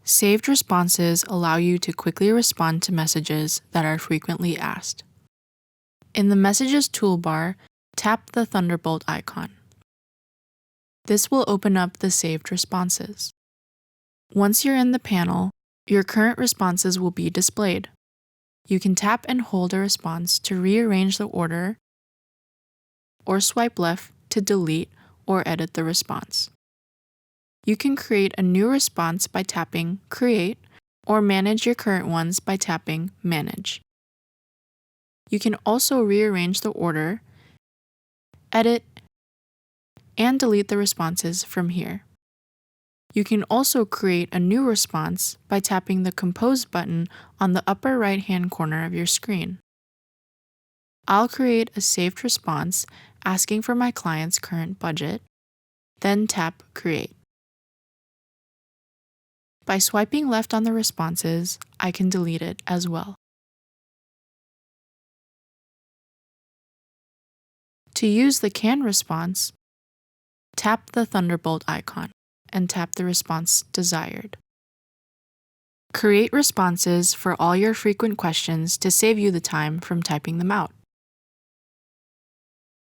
Saved responses allow you to quickly respond to messages that are frequently asked. In the Messages toolbar, tap the Thunderbolt icon. This will open up the saved responses. Once you're in the panel, your current responses will be displayed. You can tap and hold a response to rearrange the order, or swipe left to delete or edit the response. You can create a new response by tapping Create, or manage your current ones by tapping Manage. You can also rearrange the order, edit, and delete the responses from here. You can also create a new response by tapping the Compose button on the upper right-hand corner of your screen. I'll create a saved response asking for my client's current budget, then tap Create. By swiping left on the responses, I can delete it as well. To use the Can response, tap the Thunderbolt icon and tap the response desired. Create responses for all your frequent questions to save you the time from typing them out.